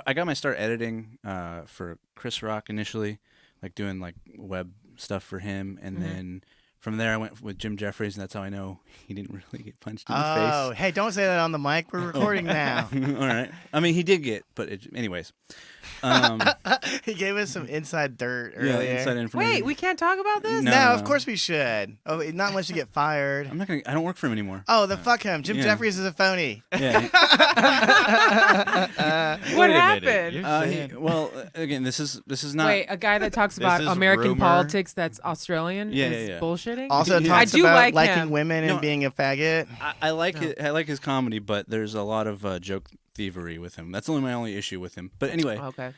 I got my start editing for Chris Rock initially, like doing like web stuff for him, and then from there I went with Jim Jeffries, and that's how I know he didn't really get punched in the face. Oh, hey, don't say that on the mic. We're recording now. All right. I mean, he did get, but anyways. He gave us some inside dirt earlier. Yeah, inside information. Wait, we can't talk about this? No, of course we should. Oh, not unless you get fired. I'm not gonna. I don't work for him anymore. Oh, then fuck him. Jim Jeffries is a phony. Yeah. What happened? Well, again, this is not. Wait, a guy that talks about American politics that's Australian is bullshitting? Also talks about liking women and being a faggot. I like it. I like his comedy, but there's a lot of joke thievery with him. That's my only issue with him. But anyway, okay.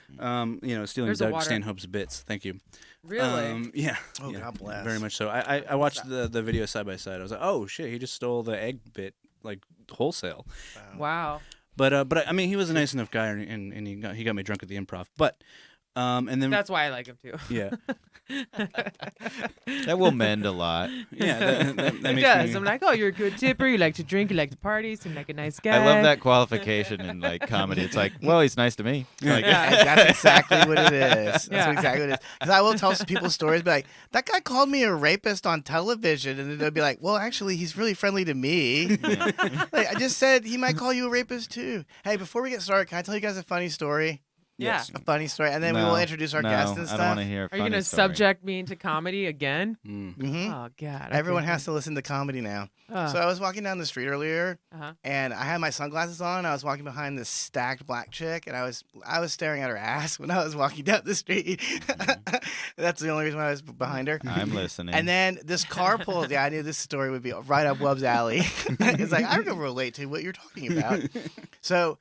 Stealing Doug Stanhope's bits. Thank you. Really? Yeah. Oh, yeah, God bless. Very much so. I watched the video side by side. I was like, oh shit, he just stole the egg bit like wholesale. Wow. But I mean, he was a nice enough guy, and he got me drunk at the Improv. But and then that's why I like him too. Yeah. That will mend a lot. Yeah, that it does. I'm like, oh, you're a good tipper. You like to drink. You like to party. Seem like a nice guy. I love that qualification in like comedy. It's like, well, he's nice to me. Like, that's exactly what it is. That's exactly what it is. Because I will tell some people stories, be like, that guy called me a rapist on television, and then they'll be like, well, actually, he's really friendly to me. Like, I just said he might call you a rapist too. Hey, before we get started, can I tell you guys a funny story? Yeah. A funny story, and then we will introduce our guests and stuff. I don't want to hear a Are you going to subject me into comedy again? Oh, God. Everyone has to listen to comedy now. So I was walking down the street earlier, and I had my sunglasses on, and I was walking behind this stacked black chick, and I was staring at her ass when I was walking down the street. That's the only reason why I was behind her. I'm listening. And then this car pulled. Yeah, I knew this story would be right up Webb's alley. It's like, I can relate to what you're talking about. So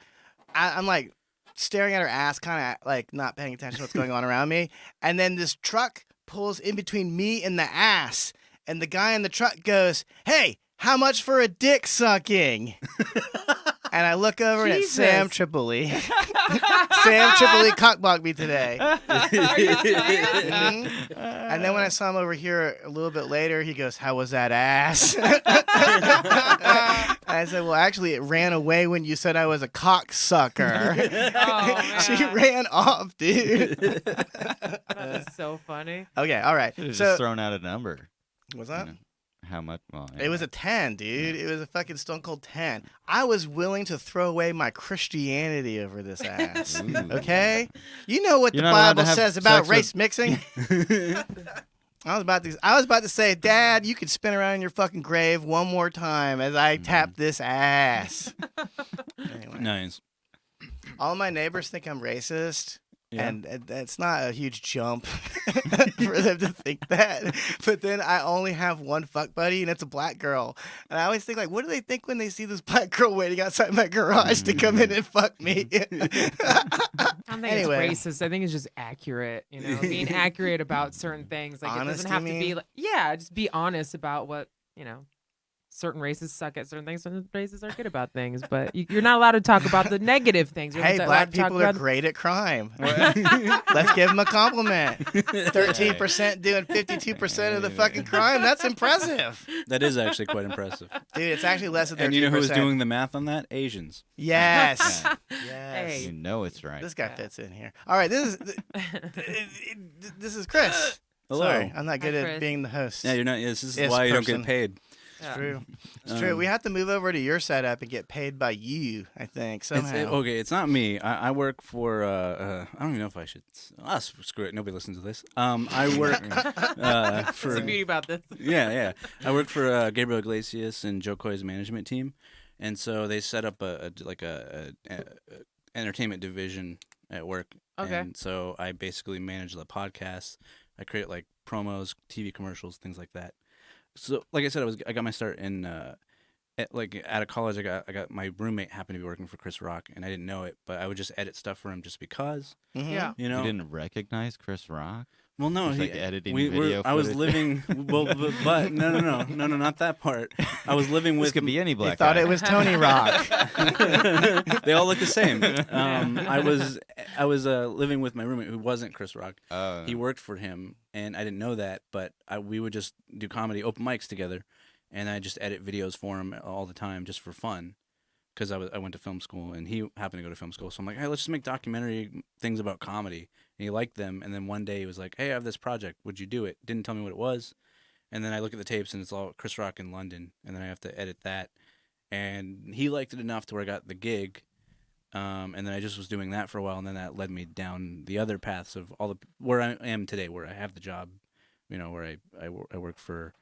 I'm like, staring at her ass, kind of like not paying attention to what's going on around me. And then this truck pulls in between me and the ass. And the guy in the truck goes, hey, how much for a dick sucking? And I look over and it's Sam Tripoli. Sam Tripoli cockblocked me today. Are you serious? And then when I saw him over here a little bit later, he goes, how was that ass? I said, well, actually, it ran away when you said I was a cocksucker. She ran off, dude. That was so funny. Okay, all right. Just thrown out a number. What's that? How much? Well, anyway. It was a 10, dude. It was a fucking stone cold 10. I was willing to throw away my Christianity over this ass. Okay? You know what the Bible says about race mixing? I was about to say, Dad, you could spin around in your fucking grave one more time as I tap this ass. Anyway. Nice. All my neighbors think I'm racist. Yeah. And it's not a huge jump for them to think that. But then I only have one fuck buddy, and it's a black girl. And I always think, like, what do they think when they see this black girl waiting outside my garage to come in and fuck me? I don't think it's racist. I think it's just accurate, being accurate about certain things. Like, honest, it doesn't have to be, like, just be honest about what, certain races suck at certain things, certain races are good about things, but you're not allowed to talk about the negative things. Hey, black people are great at crime. Let's give them a compliment. 13% doing 52% of the fucking crime. That's impressive. That is actually quite impressive. Dude, it's actually less than 13%. And you know who's doing the math on that? Asians. Yes. Yeah. Yes. Hey. You know it's right. This guy fits in here. All right, this is Chris. Hello. Sorry, I'm not good at being the host. Yeah, you're not. This is why you don't get paid. It's true. It's true. We have to move over to your setup and get paid by you, I think, somehow. It's not me. I work for, I don't even know if I should. Screw it. Nobody listens to this. I work for... What's the beauty about this? Yeah. I work for Gabriel Iglesias and Joe Coy's management team. And so they set up a entertainment division at work. Okay. And so I basically manage the podcast. I create like promos, TV commercials, things like that. So like I said, I got my start in out of college. I got my roommate happened to be working for Chris Rock, and I didn't know it, but I would just edit stuff for him just because. Yeah. You know. You didn't recognize Chris Rock? Well, no, Just, he like, editing we were. video I was footage? living. Well, but no, not that part. I was living This with. could be any They black thought guy. it was Tony Rock. They all look the same. I was living with my roommate who wasn't Chris Rock. He worked for him, and I didn't know that. But we would just do comedy open mics together, and I just edit videos for him all the time just for fun, because I went to film school, and he happened to go to film school. So I'm like, hey, let's just make documentary things about comedy. And he liked them, and then one day he was like, hey, I have this project. Would you do it? Didn't tell me what it was. And then I look at the tapes, and it's all Chris Rock in London, and then I have to edit that. And he liked it enough to where I got the gig, and then I just was doing that for a while, and then that led me down the other paths of where I am today, where I have the job, where I work for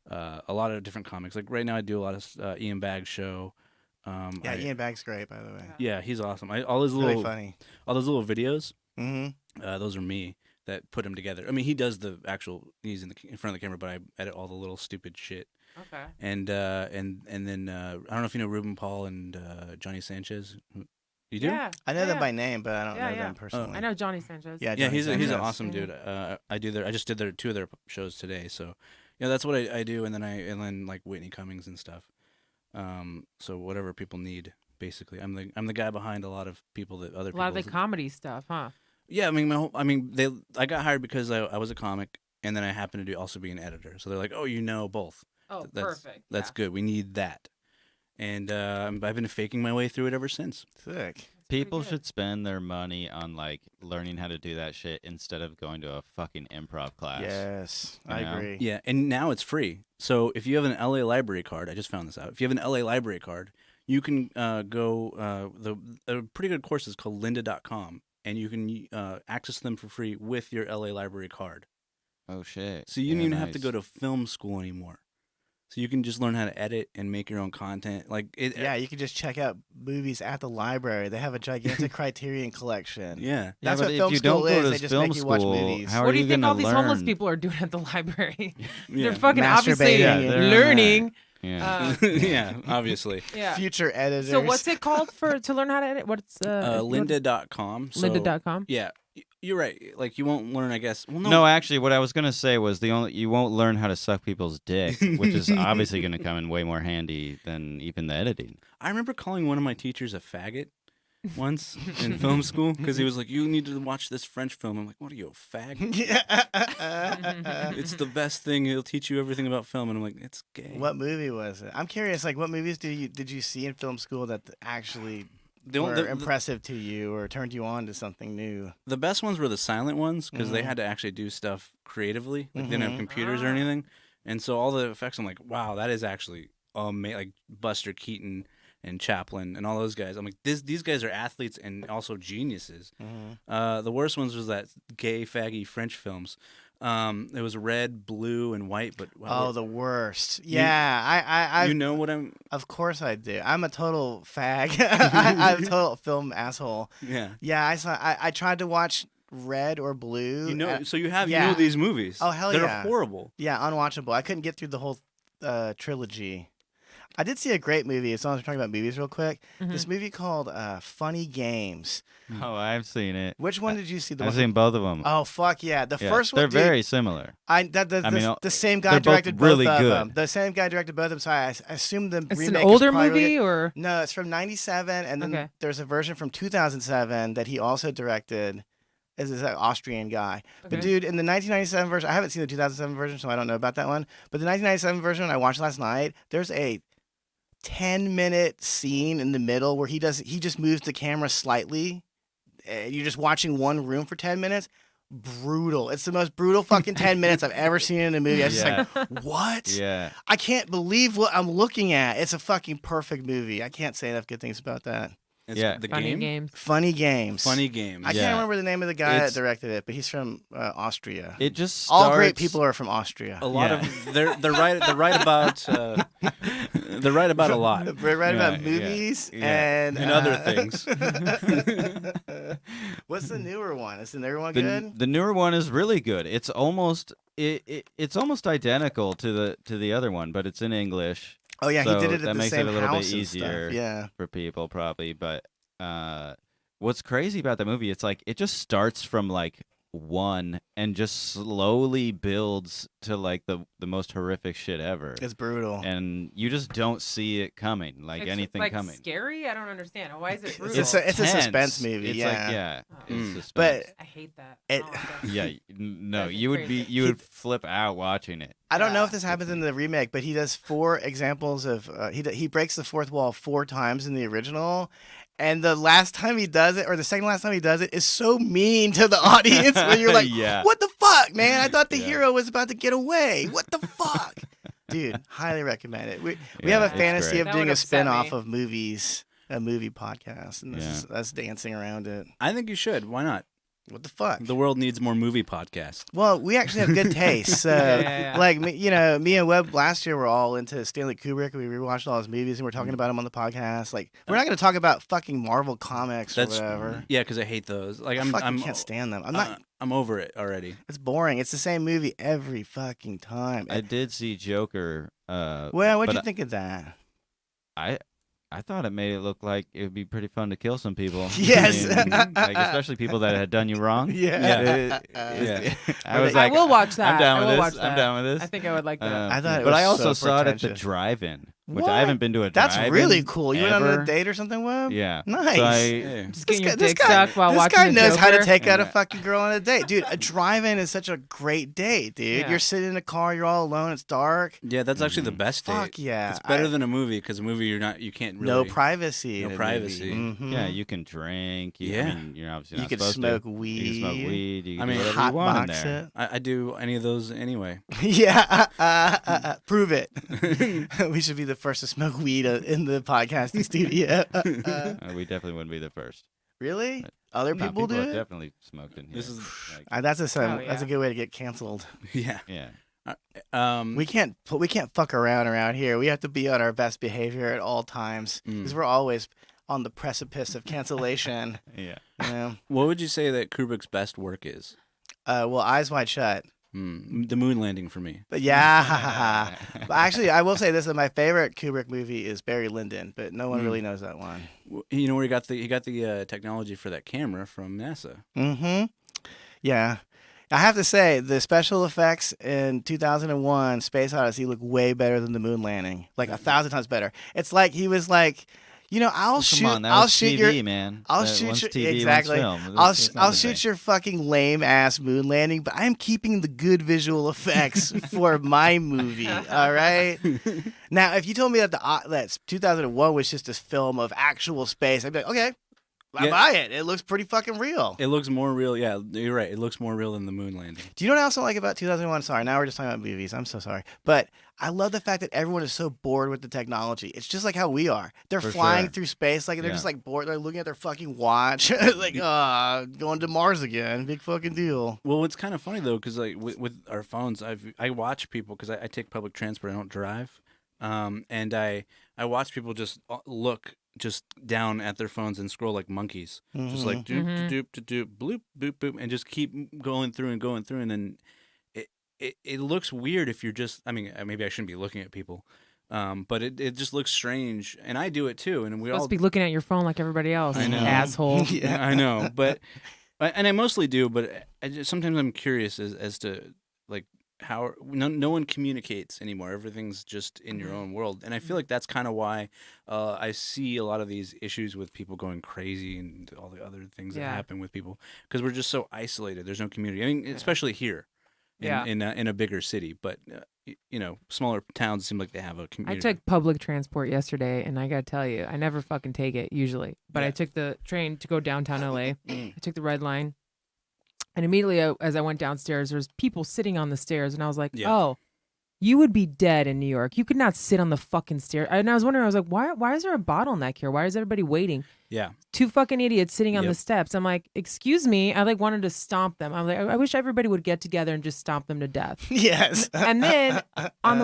a lot of different comics. Like right now, I do a lot of Ian Baggs' show. Ian Baggs great, by the way. Yeah, he's awesome. All those Really little funny. all those little videos. Mm-hmm. Those are me that put them together. I mean, he does the actual. He's in front of the camera, but I edit all the little stupid shit. Okay. And then I don't know if you know Ruben Paul and Johnny Sanchez. You do? Yeah. I know them yeah. by name, but I don't know Yeah. them personally. I know Johnny Sanchez. Yeah, Yeah, Johnny he's an Sanchez. awesome dude. I just did two of their shows today, so that's what I do, and then like Whitney Cummings and stuff. So whatever people need, basically, I'm the guy behind a lot of people that other A lot of people. the comedy stuff, huh? Yeah, I mean I got hired because I was a comic, and then I happened to also be an editor. So they're like, oh, both. Oh, That's perfect. That's good. We need that. And I've been faking my way through it ever since. Sick. People good. should spend their money on like learning how to do that shit instead of going to a fucking improv class. Yes, I You know? agree. Yeah, and now it's free. So if you have an LA library card, I just found this out. If you have an LA library card, you can go a pretty good course is called lynda.com, and you can access them for free with your LA library card. Oh shit. So you don't Yeah, even have to nice. go to film school anymore. So you can just learn how to edit and make your own content. Like it. Yeah, you can just check out movies at the library. They have a gigantic Criterion collection. Yeah. That's but what if film you school don't go is. to They just film make you watch school, movies. How What are do you think gonna all these homeless learn? people are doing at the library? Yeah. They're fucking obviously Masturbating. Yeah, they're on that. learning. Yeah. Yeah, obviously. Yeah. Future editors. So what's it called to learn how to edit? What's Lynda.com. So, Lynda.com? Yeah, you're right. Like you won't learn, I guess. Well, No, actually, what I was gonna say was you won't learn how to suck people's dick, which is obviously gonna come in way more handy than even the editing. I remember calling one of my teachers a faggot once in film school because he was like, "You need to watch this French film." I'm like, "What are you, a fag?" It's the best thing. It'll teach you everything about film. And I'm like, "It's gay." What movie was it? I'm curious. Like, what movies did you see in film school that actually were impressive to you or turned you on to something new? The best ones were the silent ones because they had to actually do stuff creatively. Like they didn't have computers or anything, and so all the effects. I'm like, "Wow, that is actually amazing." Like Buster Keaton and Chaplin and all those guys. I'm like, these guys are athletes and also geniuses. The worst ones was that gay, faggy French films. It was red, blue, and white. But Oh, the worst. Yeah, I you know what I'm? Of course I do. I'm a total fag. I'm a total film asshole. Yeah. Yeah, I tried to watch Red or Blue. You know, so you yeah. know these movies. Oh, hell They're yeah. horrible. Yeah, unwatchable. I couldn't get through the whole trilogy. I did see a great movie. As long as we're talking about movies real quick. This movie called Funny Games. Oh, I've seen it. Which one did you see? The I've one seen both of them. Oh, fuck yeah. The Yeah, first one, they're dude, very similar. the same guy they're both directed both really of good. them. The same guy directed both of them. So I assume the It's remake an older is probably movie, or No, it's from 97, and then Okay. there's a version from 2007 that he also directed. Is this Austrian guy? But Okay. dude, in the 1997 version, I haven't seen the 2007 version, so I don't know about that one. But the 1997 version I watched last night, there's a 10-minute scene in the middle where he just moves the camera slightly. You're just watching one room for 10 minutes. Brutal. It's the most brutal fucking 10 minutes I've ever seen in a movie. I was just like, what? Yeah. I can't believe what I'm looking at. It's a fucking perfect movie. I can't say enough good things about that. It's Yeah. The Funny game. Games? Funny Games. Funny games. I Yeah. can't remember the name of the guy It's- that directed it, but he's from Austria. It just All great starts- people are from Austria. A lot Yeah. of they're right about They're right about a lot. We're right about Yeah, movies yeah. and other things. What's the newer one? Is the newer one good? The newer one is really good. It's almost it's almost identical to the other one, but it's in English. Oh yeah, so he did it at that the makes same it a little bit house and easier. stuff. Yeah. For people probably, but what's crazy about the movie, it's like it just starts from like one and just slowly builds to like the most horrific shit ever. It's brutal. And you just don't see it coming, like It's anything like coming. Scary? I don't understand. Why is it brutal? It's a tense. suspense movie. It's yeah. like Oh. it's suspense. But I hate that. It- I don't like that. Yeah, no, That's you would crazy. you would flip out watching it. I don't know Yeah. if this happens in the remake, but he does 4 examples of he breaks the fourth wall 4 times in the original, and the last time he does it, or the second last time he does it, is so mean to the audience when you're like, Yeah. "What the fuck, man? I thought the Yeah. hero was about to get away. What the fuck?" Dude, highly recommend it. We Yeah, have a it's fantasy great. of That doing would a upset spin-off me. of movies, a movie podcast, and this Yeah. is us dancing around it. I think you should. Why not? What the fuck? The world needs more movie podcasts. Well, we actually have good taste. So, Yeah. like, me and Webb last year were all into Stanley Kubrick. We rewatched all his movies and we're talking about him on the podcast. Like, we're not going to talk about fucking Marvel comics or That's whatever. Yeah, because I hate those. Like I I'm fucking can't stand them. I'm not. I'm over it already. It's boring. It's the same movie every fucking time. I did see Joker. Well, what'd but you think of that? I thought it made it look like it would be pretty fun to kill some people. Yes. I mean, like especially people that had done you wrong. Yeah. I was I like, will watch that. I'm down I with will this. watch I'm that. down with this. I think I would like that. I thought it but was I also so saw it at the pretentious. drive-in, which What? I haven't been to a That's drive-in. really cool. You went on a ever. date or something, Webb? Yeah. Nice. So Yeah. Just This getting your guy- this dick guy- sucked while this watching guy the knows how to Joker. take out a Yeah. fucking girl on a date. Dude, a drive-in is such a great date, dude. Yeah. You're sitting in a car, you're all alone, it's dark. Yeah, that's actually the Mhm. best date. Fuck yeah. It's better than a movie because a movie you can't really. No privacy. No in a privacy. movie. Mhm. Yeah, you can drink. I Yeah. mean, you're obviously You not could supposed smoke to. weed. You can smoke weed. You can I mean, do whatever Hot you want in box there. it. I do any of those anyway. Yeah, prove it. We should be the first to smoke weed in the podcasting studio. We definitely wouldn't be the first. Really? But- Other No, people do have it? definitely smoked in here. This is- like, That's Oh, that's a yeah. good way to get canceled. Yeah. yeah. We can't fuck around here. We have to be on our best behavior at all times because Mm. we're always on the precipice of cancellation. Yeah. You know? What would you say that Kubrick's best work is? Well, Eyes Wide Shut. The moon landing for me. But yeah, but actually, I will say this: that my favorite Kubrick movie is Barry Lyndon, but no one really knows that one. You know where he got the technology for that camera from NASA. Mm-hmm. Yeah. I have to say, the special effects in 2001 Space Odyssey look way better than the moon landing. Like 1,000 times better. It's like he was like, I'll shoot Come on, that I'll was shoot TV, your man. I'll That shoot one's your TV, one's exactly. film. I'll It's not I'll the shoot same. your fucking lame ass moon landing, but I'm keeping the good visual effects for my movie. All right. Now, if you told me that that 2001 was just a film of actual space, I'd be like, okay, I Yeah. buy it. It looks pretty fucking real. It looks more real. Yeah, you're right. It looks more real than the moon landing. Do you know what I also like about 2001? Sorry, now we're just talking about movies. I'm so sorry. But I love the fact that everyone is so bored with the technology. It's just like how we are. They're For flying sure. through space. Like, they're Yeah. just like bored. They're looking at their fucking watch. Like, going to Mars again. Big fucking deal. Well, it's kind of funny though, because like with our phones, I watch people because I take public transport. I don't drive, and I watch people just look just down at their phones and scroll like monkeys, just like doop Mhm. doop doop doop bloop boop boop, and just keep going through, and then it looks weird if you're just. I mean, maybe I shouldn't be looking at people. But it just looks strange, and I do it too, and we Supposed all to be looking at your phone like everybody else. I know. Asshole. Yeah. I know, but and I mostly do, but sometimes I'm curious as to like how no one communicates anymore. Everything's just in your own world, and I feel like that's kind of why I see a lot of these issues with people going crazy and all the other things that Yeah. happen with people because we're just so isolated. There's no community. I mean, especially here. Yeah. In a bigger city, but smaller towns seem like they have a I community. took public transport yesterday, and I gotta tell you, I never fucking take it usually. But Yeah. I took the train to go downtown LA. I took the red line, and immediately as I went downstairs, there was people sitting on the stairs, and I was like, Yeah. "Oh, you would be dead in New York. You could not sit on the fucking stairs. And I was wondering, I was like, why is there a bottleneck here? Why is everybody waiting? Yeah. 2 fucking idiots sitting on Yep. the steps. I'm like, excuse me. I like wanted to stomp them. I'm like, I wish everybody would get together and just stomp them to death. Yes. And then on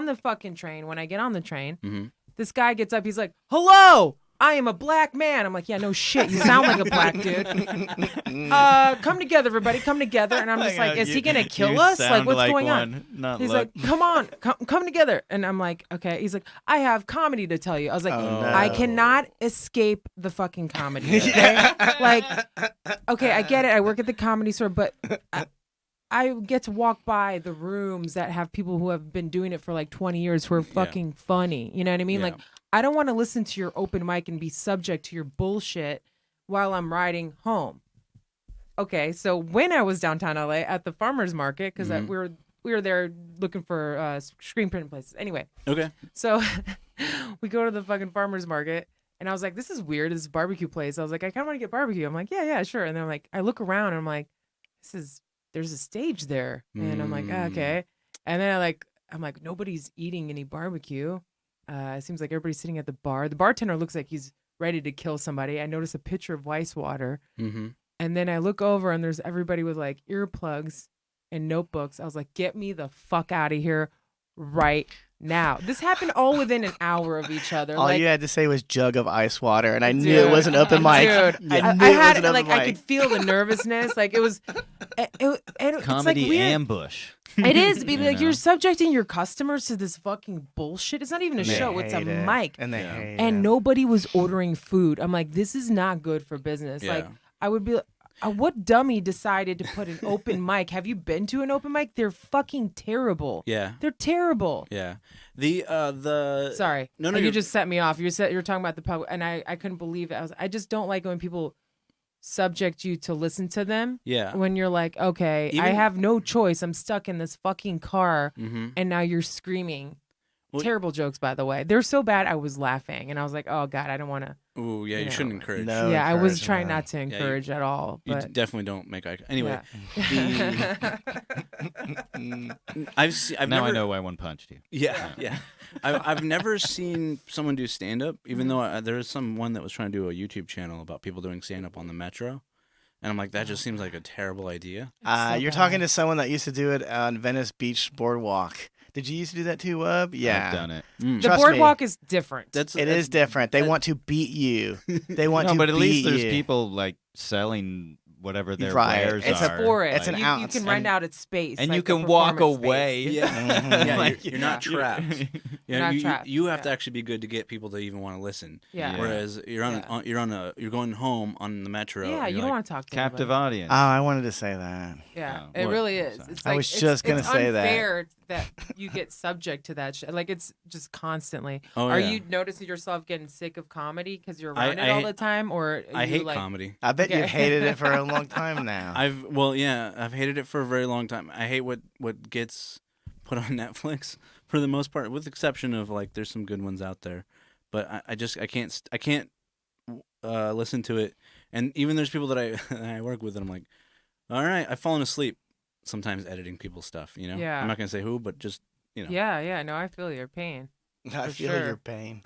the fucking train, when I get on the train, Mm-hmm. this guy gets up. He's like, hello, I am a black man. I'm like, yeah, no shit. You sound like a black dude. Come together, everybody. Come together. And I'm just like, is he going to kill us? Like, what's going on? He's like, come on, come together. And I'm like, okay. He's like, I have comedy to tell you. I was like, Oh, no. I cannot escape the fucking comedy. Okay? Like, okay, I get it. I work at the comedy store, but I get to walk by the rooms that have people who have been doing it for like 20 years who are fucking funny. You know what I mean? Yeah. Like, I don't want to listen to your open mic and be subject to your bullshit while I'm riding home. Okay, so when I was downtown LA at the farmer's market, because Mhm. we were there looking for screen printing places. Anyway, Okay. so we go to the fucking farmer's market, and I was like, this is weird. This barbecue place. I was like, I kind of want to get barbecue. I'm like, yeah, sure. And then I'm like, I look around, and I'm like, there's a stage there, and I'm like, okay. And then I'm like, nobody's eating any barbecue. It seems like everybody's sitting at the bar. The bartender looks like he's ready to kill somebody. I notice a pitcher of ice water. Mm-hmm. And then I look over and there's everybody with like earplugs and notebooks. I was like, get me the fuck out of here right now. This happened all within an hour of each other. All like, you had to say was jug of ice water, and I knew Dude. it wasn't open mic. Dude, I knew I it had wasn't like open I mic. could feel the nervousness. Like it was, it's Comedy like weird. ambush. It is, baby. You Like know? you're subjecting your customers to this fucking bullshit. It's not even a They show. It's a hate it. mic. And they Yeah. hate And it. nobody was ordering food. I'm like, this is not good for business. Yeah. Like, I would be like, what dummy decided to put an open mic? Have you been to an open mic? They're fucking terrible. Yeah. They're terrible. Yeah. The Sorry. No, no, you you're- just set me off. You're talking about the pub, and I couldn't believe it. I just don't like when people subject you to listen to them. Yeah. When you're like, okay, I Even- have no choice. I'm stuck in this fucking car, Mm-hmm. and now you're screaming. Well- Terrible jokes, by the way. They're so bad. I was laughing, and I was like, oh god, I don't want to. Ooh, yeah. you You know, shouldn't encourage. No. Yeah, I was encouragement. trying not to you- encourage at all, You but definitely don't make eye. Anyway, yeah. I've Now never. I know why one punched you. Yeah, yeah. I've never seen someone do stand up, even though there is someone that was trying to do a YouTube channel about people doing stand up on the metro, and I'm like, that just seems like a terrible idea. so You're bad. talking to someone that used to do it on Venice Beach Boardwalk. Did you used to do that too, Wub? Yeah. I've done it. Mm. The Trust boardwalk is different. That's It is different. They want to beat you. They want No, to but at least beat there's you. people like selling whatever their Right. wares It's are. for it. It's an you ounce. can rent out its space, and like you the can walk performance space. away. Yeah, yeah. Like, You're not yeah. trapped. You're not trapped, You have to yeah. actually be good to get people to even want to listen. Yeah. Yeah. Whereas you're going home on the metro. Yeah, and you you're don't like, want to talk to Captive anybody. audience. Oh, I wanted to say that. Yeah, Oh, it what? really is. Sorry. It's I like, was just gonna it's say that. unfair that you get subject to that shit. Like it's just constantly. Oh, Are yeah. you noticing yourself getting sick of comedy because you're I- around it I all hate- the time, or I you hate like, comedy. I bet Okay. you've hated it for a long time now. I've hated it for a very long time. I hate what gets put on Netflix for the most part, with the exception of like there's some good ones out there, but I can't listen to it. And even there's people that I work with, and I'm like, all right, I've fallen asleep sometimes editing people's stuff. You know, Yeah. I'm not gonna say who, but just you know. Yeah. No, I feel your pain. I for feel sure. your pain.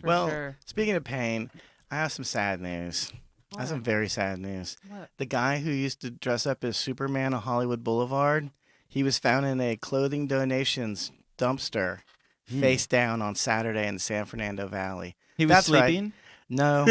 For Well, sure. speaking of pain, I have some sad news. I have some very sad news. What? The guy who used to dress up as Superman on Hollywood Boulevard, he was found in a clothing donations dumpster face down on Saturday in the San Fernando Valley. He was That's right. sleeping. No,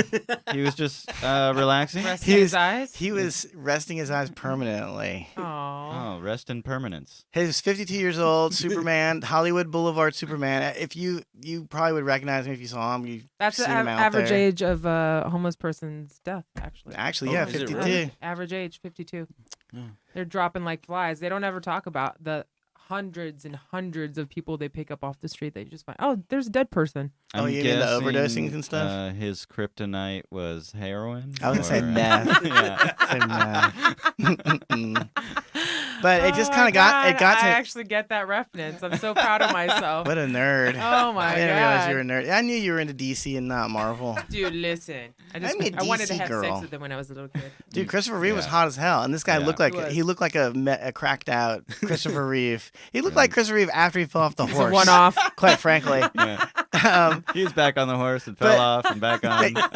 He was just relaxing. Resting He his was- eyes. he was resting his eyes permanently. Aww. Oh, rest in permanence. He was 52 years old, Superman, Hollywood Boulevard Superman. If you probably would recognize him if you saw him. You've That's the seen him out average there. age of a homeless person's death, actually. Actually, Oh, yeah, is it 52. really? Average age, 52. Oh. They're dropping like flies. They don't ever talk about the hundreds and hundreds of people they pick up off the street. They just find, oh, there's a dead person. Oh, I'm you mean the guessing, overdosings and stuff? His kryptonite was heroin. I was gonna say or- meth. yeah. Say meth. But it just Oh kind my of got it God, got I to. actually get that reference. I'm so proud of myself. What a nerd! Oh my I didn't realize you were a God. nerd. I knew you were into DC and not Marvel. Dude, listen. I'm a I wanted to DC have girl. sex with him when I was a little kid. Dude, Christopher Reeve was Yeah. hot as hell, and this guy Yeah. looked like He was. like a cracked out Christopher Reeve. He looked Yeah. like Christopher Reeve after he fell off the It's horse. a one-off. Quite frankly. Yeah. He was back on the horse and But- fell off and back on. got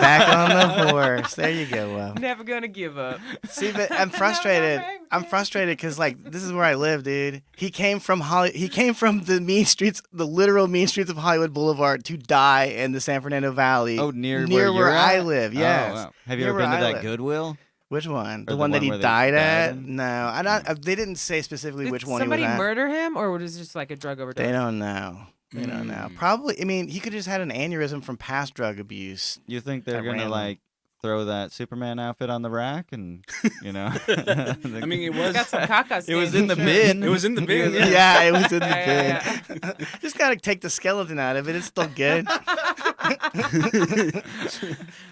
back on the horse. There you go. Never gonna give up. See, but I'm frustrated. I'm frustrated because like this is where I live, dude. He came from He came from the mean streets, the literal mean streets of Hollywood Boulevard to die in the San Fernando Valley. Oh, near where you're I at? live. Oh, Yes. wow. Have you Near ever been where to I that live. Goodwill? Which one? The Or one the that he one where they died died at? in? No, I don't. They didn't say specifically Did which one somebody he was at. murder him, or was it just like a drug overdose? They don't know. They don't know. Probably. I mean, he could have just had an aneurysm from past drug abuse. You think they're At gonna random. like throw that Superman outfit on the rack and you know? I mean, it was. Got some caca It was stains, in the sure. bin. It was in the bin. Yeah. Yeah, it was in the Yeah, bin. yeah, Just gotta take the skeleton out of it. It's still good.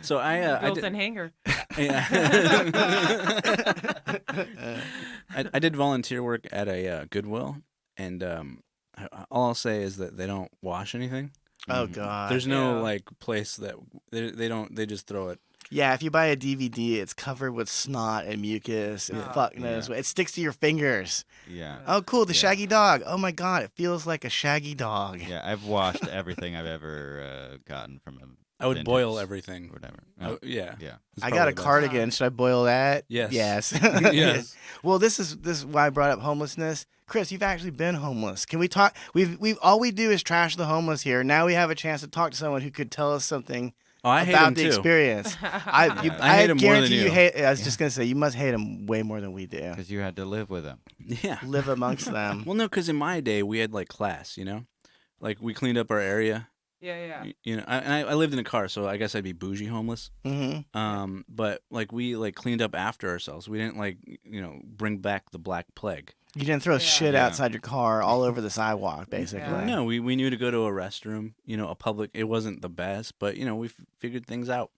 So I did, Built-in hanger. I did volunteer work at a Goodwill, and all I'll say is that they don't wash anything. Oh god. There's no Yeah. like place that they don't. They just throw it. Yeah, if you buy a DVD, it's covered with snot and mucus and Oh, fuck knows what. It sticks to your fingers. Yeah. Oh, cool, the Yeah. shaggy dog. Oh my god, it feels like a shaggy dog. Yeah, I've washed everything I've ever gotten from a I would boil vintage everything. or whatever. Oh, yeah. Yeah. It's I got a probably best. cardigan. Should I boil that? Yes. Yes. Yes. Well, this is why I brought up homelessness. Chris, you've actually been homeless. Can we talk? We've all we do is trash the homeless here. Now we have a chance to talk to someone who could tell us something Oh, I hate about him the too. experience. I hate him more than guarantee you. hate. I was just gonna say you must hate him way more than we do. Because you had to live with them. Yeah. Live amongst them. Well, no, because in my day we had like class. You know, like we cleaned up our area. Yeah, yeah. You know, I lived in a car, so I guess I'd be bougie homeless. Mm-hmm. But like we like cleaned up after ourselves. We didn't like bring back the Black Plague. You didn't throw Yeah. shit Yeah. outside your car all over the sidewalk, basically. Yeah. No, we knew to go to a restroom. You know, a public. It wasn't the best, but we figured things out.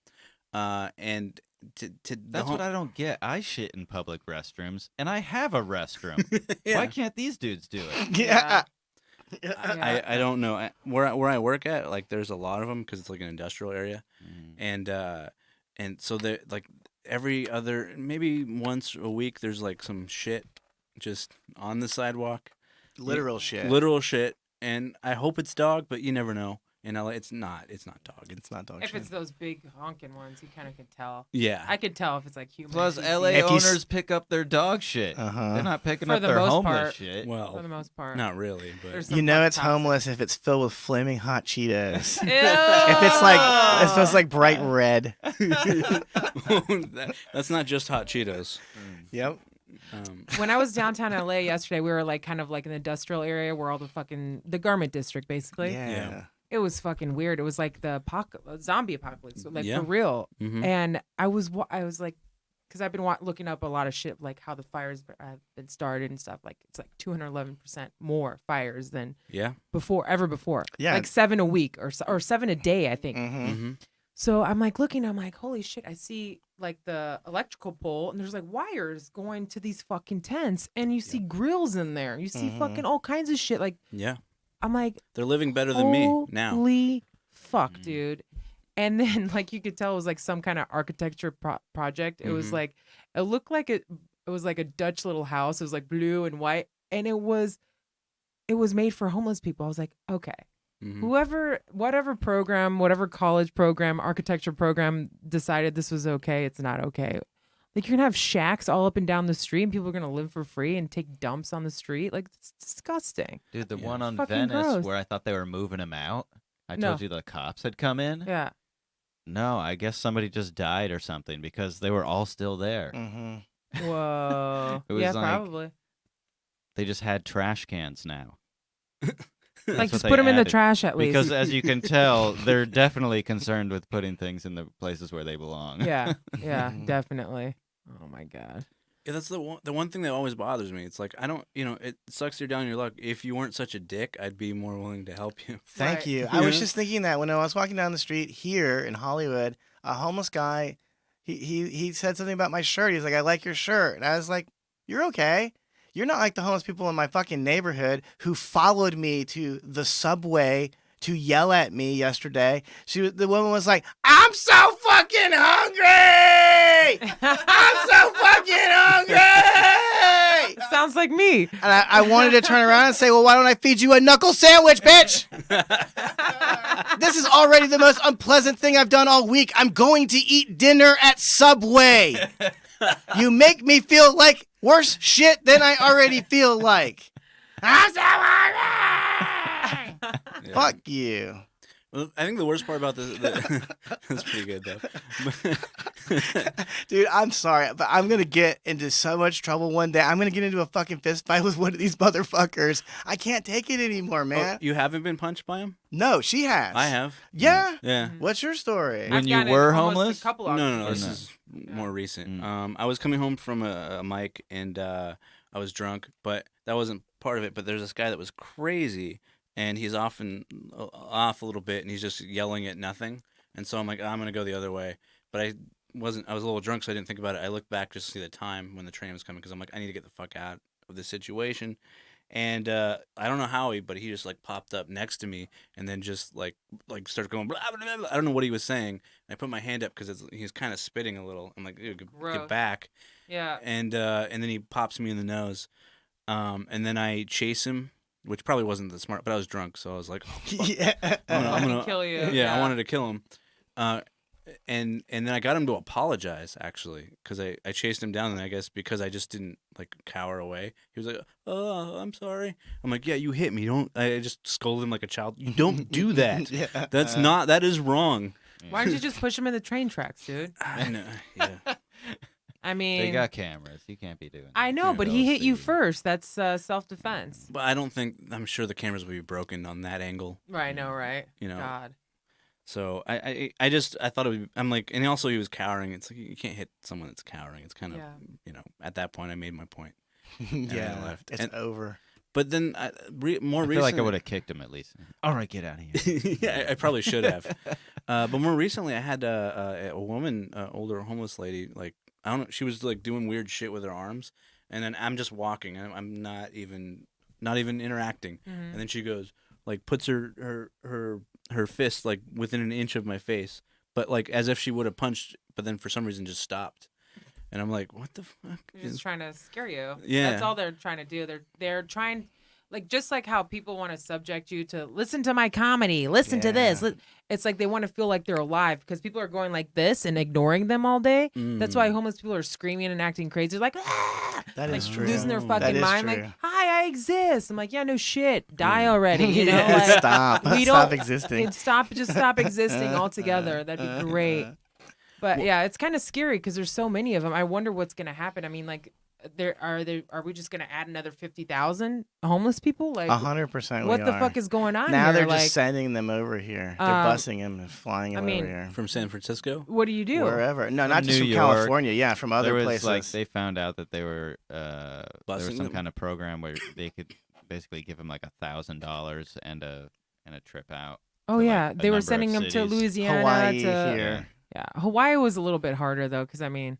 And to That's what I don't get. I shit in public restrooms, and I have a restroom. yeah. Why can't these dudes do it? Yeah. Yeah. I don't know where I work at. Like, there's a lot of them because it's like an industrial area, and so they like every other maybe once a week there's like some shit just on the sidewalk, Literal shit. literal shit. And I hope it's dog, but you never know. In LA, it's not dog. It's not dog If shit. it's those big honking ones, you kind of can tell. Yeah. I could tell if it's like human. Plus, feces. LA If you s- owners pick up their dog shit. Uh-huh. They're not picking For up the their most homeless part. shit. for Well, the most part. not really, but There's You some know fucking it's toxic. homeless if it's filled with flaming hot Cheetos. Ew. If it's like it smells like bright red. that's not just hot Cheetos. Yep. When I was downtown LA yesterday, we were like kind of like an industrial area where all the garment district basically. Yeah. Yeah. It was fucking weird. It was like the zombie apocalypse, like Yeah. for real. Mhm. And I was like, because I've been looking up a lot of shit, like how the fires have been started and stuff. Like it's like 211% more fires than Yeah. ever before. Yeah. Like 7 a week or 7 a day, I think. Mm-hmm. Mm-hmm. So I'm like looking, I'm like, holy shit, I see like the electrical pole and there's like wires going to these fucking tents and you see grills in there. You see Mhm. fucking all kinds of shit. Like, Yeah. I'm like, They're living better than me now. holy fuck, Mhm. dude. And then like you could tell it was like some kind of architecture project. It was Mhm. like, it looked like it was like a Dutch little house. It was like blue and white. And it was made for homeless people. I was like, okay. Mhm. Whatever program, whatever college program, architecture program decided this was okay, it's not okay. Like you're gonna have shacks all up and down the street, and people are gonna live for free and take dumps on the street. Like it's disgusting. Dude, the Yeah. one on Fucking Venice gross. where I thought they were moving him out. I No. told you the cops had come in. Yeah. No, I guess somebody just died or something because they were all still there. Mm-hmm. Whoa. It was yeah, like- probably. They just had trash cans now. Like what just they put them in the added. trash at least. Because as you can tell, they're definitely concerned with putting things in the places where they belong. yeah, yeah, Mhm. definitely. Oh my god. Yeah, that's the one thing that always bothers me. It's like I don't, it sucks you're down your luck. If you weren't such a dick, I'd be more willing to help you. Thank Right. you. I was Yeah. just thinking that when I was walking down the street here in Hollywood, a homeless guy, he said something about my shirt. He's like, "I like your shirt," and I was like, "You're okay." You're not like the homeless people in my fucking neighborhood who followed me to the subway to yell at me yesterday. The woman was like, "I'm so fucking hungry! I'm so fucking hungry!" Sounds like me. And I wanted to turn around and say, "Well, why don't I feed you a knuckle sandwich, bitch?" This is already the most unpleasant thing I've done all week. I'm going to eat dinner at Subway. You make me feel like worse shit than I already feel like. I'm so hungry! Yeah. Fuck you. Well, I think the worst part about this, that's pretty good though. Dude, I'm sorry, but I'm going to get into so much trouble one day. I'm going to get into a fucking fist fight with one of these motherfuckers. I can't take it anymore, man. Oh, you haven't been punched by him? No, she has. I have. Yeah? Yeah. What's your story? When I've you gotten were almost homeless? A couple No. arguments. This is more recent. Mm. I was coming home from a mic and I was drunk, but that wasn't part of it. But there's this guy that was crazy, and he's off a little bit, and he's just yelling at nothing. And so I'm like, I'm gonna go the other way. But I was a little drunk, so I didn't think about it. I looked back just to see the time when the train was coming, because I'm like, I need to get the fuck out of this situation. And I don't know how but he just like popped up next to me and then just like started going blah, blah, blah, blah. I don't know what he was saying. And I put my hand up because he's kind of spitting a little. I'm like, dude, get Gross. back. Yeah. And then he pops me in the nose. And then I chase him, which probably wasn't the smart, but I was drunk, so I was like, oh, fuck. Yeah. I'm Fucking gonna kill you. Yeah, I wanted to kill him. And then I got him to apologize, actually, because I chased him down, and I guess because I just didn't like cower away, he was like, "Oh, I'm sorry." I'm like, "Yeah, you hit me. Don't." I just scolded him like a child. You don't do that. Yeah. That is wrong. Why don't you just push him in the train tracks, dude? I know. Yeah. I mean, They got cameras. You can't be doing that. I know, Yeah, but they'll he hit you see. first. That's self-defense. But I don't think I'm sure the cameras would be broken on that angle. Right? No, right? You know. God. So I thought it would be, I'm like, and also he was cowering. It's like you can't hit someone that's cowering. It's kind of at that point I made my point. Yeah. I left. It's over. But then more I feel recently, like I would have kicked him at least. All right, get out of here. yeah, I probably should have. But more recently, I had a woman, older homeless lady. Like I don't know, she was like doing weird shit with her arms, and then I'm just walking. I'm not even interacting, and then she goes like puts her fist like within an inch of my face, but like as if she would have punched, but then for some reason just stopped. And I'm like, what the fuck? They're just trying to scare you. Yeah. That's all they're trying to do. They're trying, like, just like how people want to subject you to listen to my comedy, listen to this. It's like they want to feel like they're alive because people are going like this and ignoring them all day. That's why homeless people are screaming and acting crazy. They're like, ah! That like is true. losing their That fucking is mind. true. Like, hi, I exist. I'm like, yeah, no shit. Die already. You know, Yeah, like, stop. we Stop don't- existing. Just stop existing altogether. That'd be great. But yeah, it's kind of scary because there's so many of them. I wonder what's gonna happen. I mean, like, are we just gonna add another 50,000 homeless people? Like, 100%. what the fuck is going on now? here? They're like, just sending them over here. They're busing them and flying them over here. From San Francisco. what do you do? Wherever. No, not just New from York. California. Yeah, from other There was places. like they found out that they were there was Busing some them? kind of program where they could basically give him like $1,000 and a trip out. Oh to, like, yeah, a they were number of sending them to cities. Louisiana. Hawaii to, here. Yeah, Hawaii was a little bit harder though, because I mean,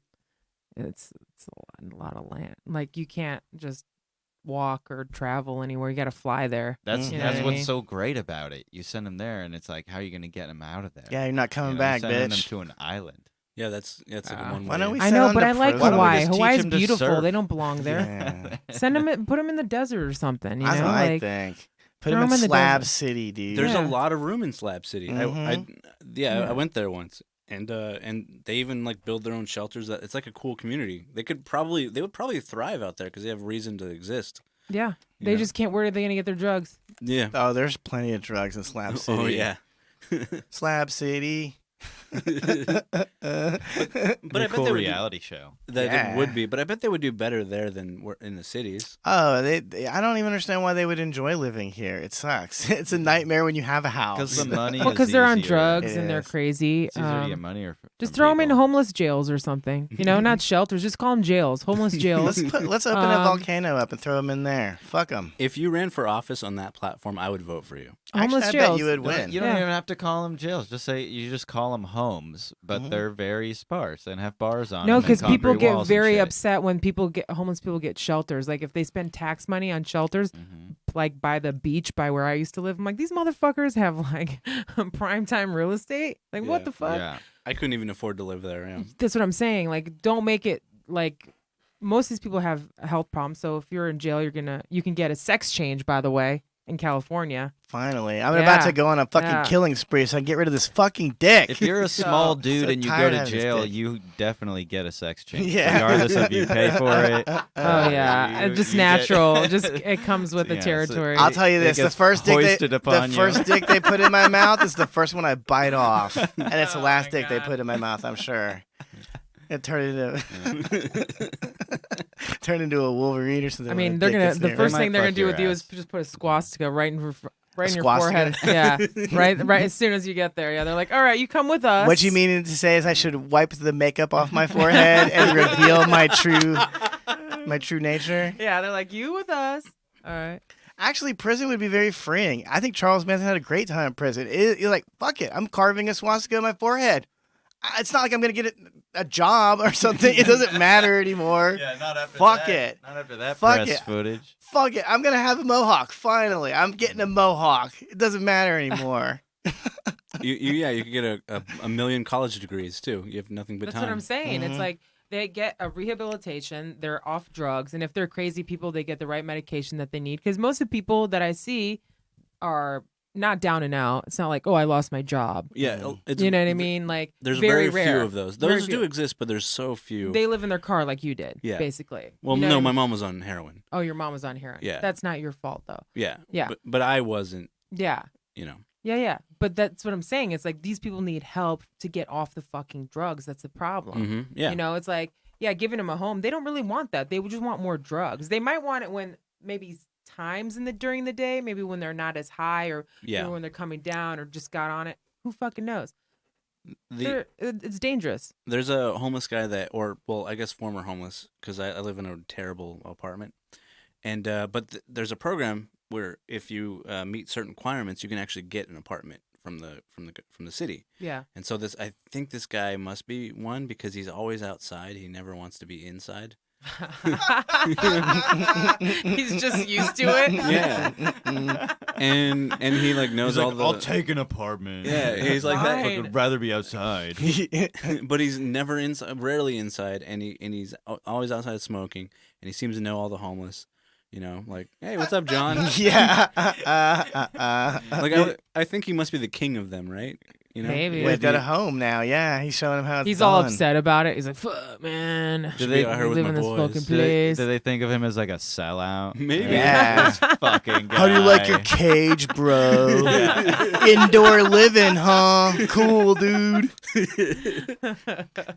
it's a lot of land. Like you can't just walk or travel anywhere. You got to fly there. That's You know that's what I what's mean? so great about it. You send them there, and it's like, how are you going to get them out of there? Yeah, you're not coming You know, back, sending them bitch. to an island. Yeah, that's a good one. Why don't we I send know, them but to I like prison? Why don't we Hawaii. just teach Hawaii's them to beautiful. surf? They don't belong there. Yeah. Send them, put them in the desert or something. You That's know, what I like think. Put throw them in 'em in the Slab desert. City, dude. There's Yeah. a lot of room in Slab City. Mhm. Yeah. I went there once, and they even like build their own shelters. That it's like a cool community. They would probably thrive out there because they have reason to exist. yeah, You they know? just can't. Where are they gonna get their drugs? Yeah. Oh, there's plenty of drugs in Slab City. Oh yeah. Slab City. But I bet cool they would reality show. That Yeah. it would be, but I bet they would do better there than in the cities. Oh, I don't even understand why they would enjoy living here. It sucks. It's a nightmare when you have a house. Because the money Well, is because they're on easier. drugs It and they're is. crazy. It's easier to get money or Just from throw them in people. homeless jails or something. You know, not shelters. Just call them jails. Homeless jails. Let's open a volcano up and throw them in there. Fuck them. If you ran for office on that platform, I would vote for you. Homeless Actually, I jails. bet you would You don't- win. You don't Yeah. even have to call them jails. Just say you just call call them homes, but they're very sparse and have bars on No, them. because and people concrete get walls and very shit. upset when homeless people get shelters. Like if they spend tax money on shelters, like by the beach, by where I used to live, I'm like, these motherfuckers have like primetime real estate. Like what Yeah. the fuck? Yeah. I couldn't even afford to live there. Yeah. That's what I'm saying. Like, don't make it like most of these people have health problems. So if you're in jail, you can get a sex change, by the way, in California. Finally, I'm about to go on a fucking killing spree so I can get rid of this fucking dick. If you're a small dude and you go tired to of having this jail, dick. you definitely get a sex change, Yeah. regardless if you pay for it. Oh yeah, you- just you get- natural. Just it comes with the Yeah, so territory. I'll tell you It this: the gets first hoisted upon you. dick they put in my mouth is the first one I bite off, and it's the Oh last my dick they God. put in my mouth. I'm sure. It turned into a Wolverine or something. I when mean, a they're dick gonna. gets The there. first might thing they're gonna fuck do your with you is ass. just put a swastika right in your swastika? forehead. Yeah, right as soon as you get there. Yeah, they're like, all right, you come with us. What you meaning to say is I should wipe the makeup off my forehead and reveal my true nature? Yeah, they're like, you with us. All right. Actually, prison would be very freeing. I think Charles Manson had a great time in prison. You're like, fuck it, I'm carving a swastika on my forehead. It's not like I'm gonna get a job or something. It doesn't matter anymore. Yeah, not after Fuck that. it. Not after that Fuck press it. footage. Fuck it, I'm gonna have a mohawk. Finally, I'm getting a mohawk. It doesn't matter anymore. You could get a million college degrees too. You have nothing but That's time. what I'm saying. Mhm. It's like they get a rehabilitation. They're off drugs, and if they're crazy people, they get the right medication that they need. Because most of the people that I see are not down and out. It's not like, oh, I lost my job. Yeah, it's, You know what I mean? Like There's very very rare. few of those. Very Those do few. exist, but there's so few. They live in their car like you did. Yeah. Basically. Well, You know no, what I my mean? mom was on heroin. Oh, your mom was on heroin. Yeah. That's not your fault though. Yeah. Yeah. But I wasn't. Yeah. You know. Yeah. But that's what I'm saying. It's like these people need help to get off the fucking drugs. That's the problem. Mm-hmm. Yeah. You know, it's like, yeah, giving them a home. They don't really want that. They would just want more drugs. They might want it when maybe times during the day, maybe when they're not as high or Yeah. when they're coming down or just got on it. Who fucking knows? The, It's dangerous. there's a homeless guy I guess former homeless, because I live in a terrible apartment, and but there's a program where if you meet certain requirements, you can actually get an apartment from the city. Yeah. And so I think this guy must be one because he's always outside. He never wants to be inside. He's just used to it. Yeah. and he like knows all the. I'll take an apartment. Yeah, he's like that. Fine. I'd rather be outside. But he's never inside, rarely inside, and he's always outside smoking. And he seems to know all the homeless. You know, like, hey, what's up, John? Yeah. Like I think he must be the king of them, right? You know, Maybe. We've got a home now. Yeah, he's showing him how it's He's done. all upset about it. He's like, fuck, man. Should they be out here We with live my in this boys. fucking Do they, place. do they think of him as like a sellout? Maybe. Yeah. This fucking guy. How do you like your cage, bro? Indoor living, huh? Cool, dude.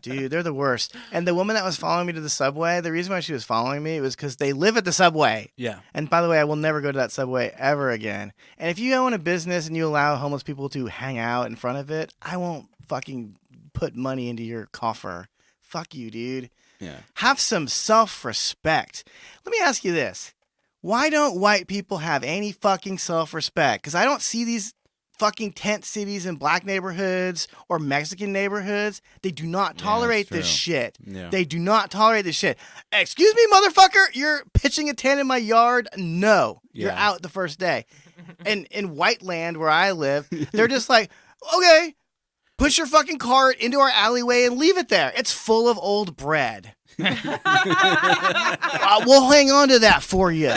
Dude, they're the worst. And the woman that was following me to the subway, the reason why she was following me was because they live at the subway. Yeah. And by the way, I will never go to that subway ever again. And if you own a business and you allow homeless people to hang out in front of it, I won't fucking put money into your coffer. Fuck you, dude. Yeah. Have some self-respect. Let me ask you this. Why don't white people have any fucking self-respect? Because I don't see these fucking tent cities in black neighborhoods or Mexican neighborhoods. They do not tolerate this true. shit. Yeah. They do not tolerate this shit. Excuse me, motherfucker, you're pitching a tent in my yard? No. You're Yeah. out the first day. And in white land where I live, they're just like, okay, push your fucking cart into our alleyway and leave it there. It's full of old bread. We'll hang on to that for you.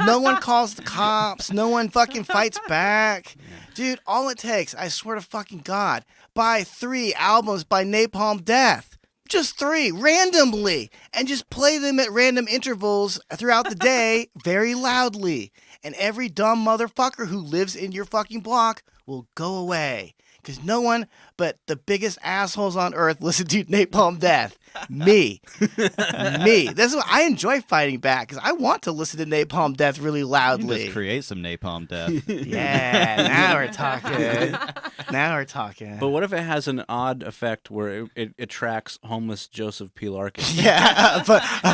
No one calls the cops. No one fucking fights back. Dude, all it takes, I swear to fucking God, buy 3 albums by Napalm Death. Just 3, randomly. And just play them at random intervals throughout the day very loudly. And every dumb motherfucker who lives in your fucking block will go away. Because no one but the biggest assholes on earth listen to Napalm Death. Me. Me. That's what I enjoy fighting back because I want to listen to Napalm Death really You can loudly. just create some napalm death. Yeah, now we're talking. Now we're talking. But what if it has an odd effect where it attracts homeless Joseph P. Larkin? Yeah, a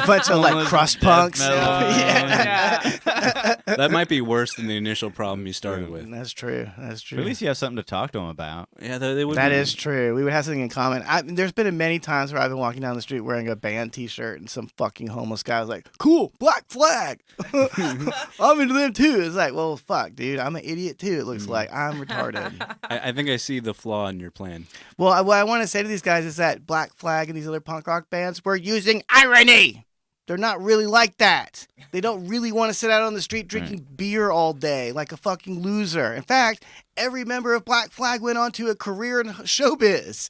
bunch of like Homeless crust death punks. metal. Yeah. That might be worse than the initial problem you started with. That's true. That's true. At least you have something to talk to him about. out. Yeah, they would. That be. is true. We would have something in common. There's been many times where I've been walking down the street wearing a band T-shirt, and some fucking homeless guy was like, "Cool, Black Flag. I'm into them too." It's like, well, fuck, dude. I'm an idiot too. It looks like I'm retarded. I think I see the flaw in your plan. Well, what I want to say to these guys is that Black Flag and these other punk rock bands were using irony. They're not really like that. They don't really want to sit out on the street drinking beer all day like a fucking loser. In fact, every member of Black Flag went on to a career in showbiz.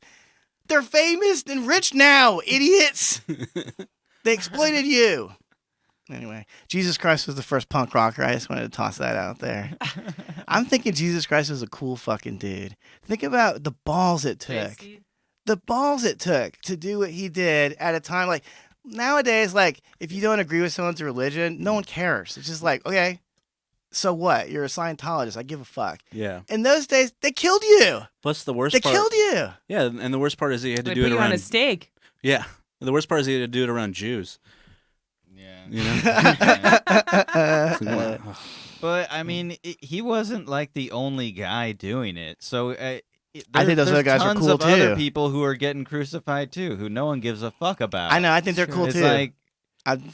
They're famous and rich now, idiots. They exploited you. Anyway, Jesus Christ was the first punk rocker. I just wanted to toss that out there. I'm thinking Jesus Christ was a cool fucking dude. Think about the balls it took. JC? The balls it took to do what he did at a time like nowadays, like if you don't agree with someone's religion, no one cares. It's just like, okay, so what? You're a Scientologist. I give a fuck. Yeah. In those days, they killed you. Plus the worst They part. killed you. Yeah, and the worst part is that you had to They do put it you around. on a stake. Yeah. The worst part is you had to do it around Jews. Yeah. You know. It's like, wow. But I mean, he wasn't like the only guy doing it. So I think those there's other guys were tons cool, of other too. people who are getting crucified too, who no one gives a fuck about. I know. I think they're cool It's too. like,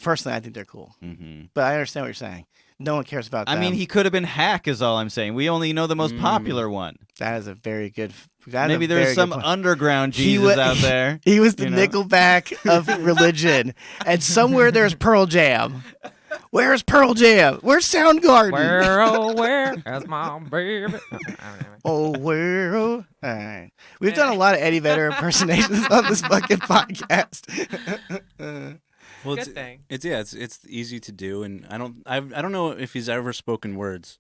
Personally, I think they're cool. mhm. But I understand what you're saying. No one cares about I them. mean, he could have been Hack, is all I'm saying. We only know the most popular one. That is a very good. That is Maybe a very there's good some point. underground He Jesus wa- out there. He was the you know? Nickelback of religion, and somewhere there's Pearl Jam. Where's Pearl Jam? Where's Soundgarden? Where, oh, where is my baby? Oh, where? Oh. All right. We've done a lot of Eddie Vedder impersonations on this fucking podcast. Well, Good thing. It's easy to do, and I don't know if he's ever spoken words.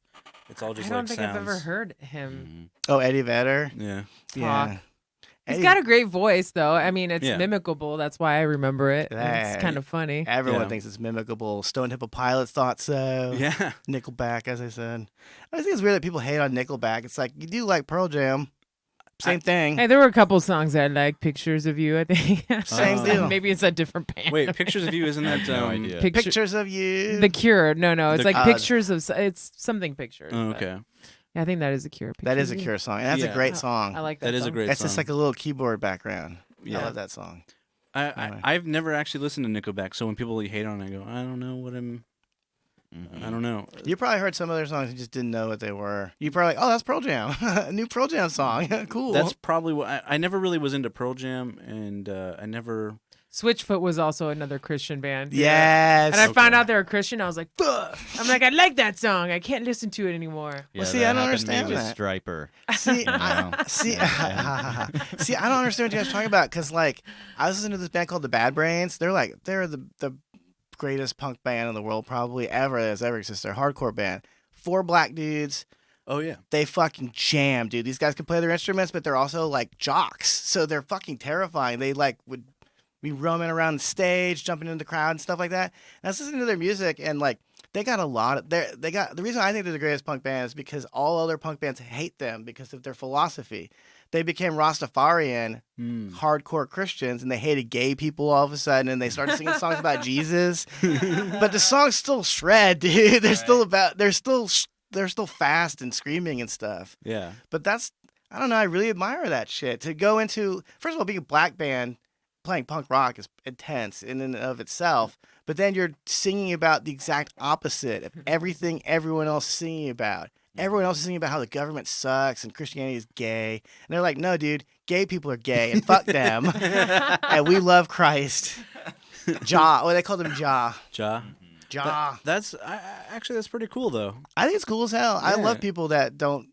It's all just I don't like think sounds. I've ever heard him Oh, Eddie Vedder? Yeah. Yeah. talk. He's Eddie- got a great voice, though. I mean, it's Yeah. mimicable. That's why I remember it. That- It's kind of funny. Everyone Yeah. thinks it's mimicable. Stone Temple Pilots thought so. Yeah. Nickelback, as I said. I just think it's weird that people hate on Nickelback. It's like, you do like Pearl Jam. Same thing. Hey, there were a couple songs I like. Pictures of You, I think. Same Oh. deal. Maybe it's a different band. Wait, Pictures of You isn't that? No idea. Pictures of you. The Cure. No, it's The- like pictures of. It's something pictures. Oh, but- okay. Yeah, I think that is a Cure. That is Pictures a of You. Cure song. And that's a Yeah. great I song. like that. That is a song. great It's song. just like a little keyboard background. Yeah. I love that song. Anyway. I've never actually listened to Nickelback, so when people hate on it, I go, I don't know what I'm. I don't know. You probably heard some of their songs and just didn't know what they were. You probably, oh, that's Pearl Jam. A new Pearl Jam song. Cool. That's probably what I never really was into Pearl Jam, and I never. Switchfoot was also another Christian band. Yes. And I found Okay. out they were Christian. I was like, fuck. I'm like, I like that song. I can't listen to it anymore. Yeah, see, that I don't happened to me understand with that. Striper. See, know. see, see, I don't understand what you guys are talking about because, like, I was listening to this band called the Bad Brains. They're the greatest punk band in the world probably ever that's ever existed. They're a hardcore band. 4 black dudes. Oh yeah. They fucking jam, dude. These guys can play their instruments, but they're also like jocks. So they're fucking terrifying. They like would be roaming around the stage, jumping into the crowd and stuff like that. And I was listening to their music and like they got a lot of the reason I think they're the greatest punk band is because all other punk bands hate them because of their philosophy. They became Rastafarian hardcore Christians and they hated gay people all of a sudden and they started singing songs about Jesus. But the songs still shred, dude. They're still fast and screaming and stuff. Yeah. But I don't know, I really admire that shit. To go into, first of all, being a black band, playing punk rock is intense in and of itself. But then you're singing about the exact opposite of everything everyone else is singing about. Everyone else is singing about how the government sucks and Christianity is gay. And they're like, no, dude, gay people are gay and fuck them. And we love Christ. Jah. Oh, they called him Jah. Ja. Jah. That's actually that's pretty cool though, I think it's cool as hell. I Yeah. love people that don't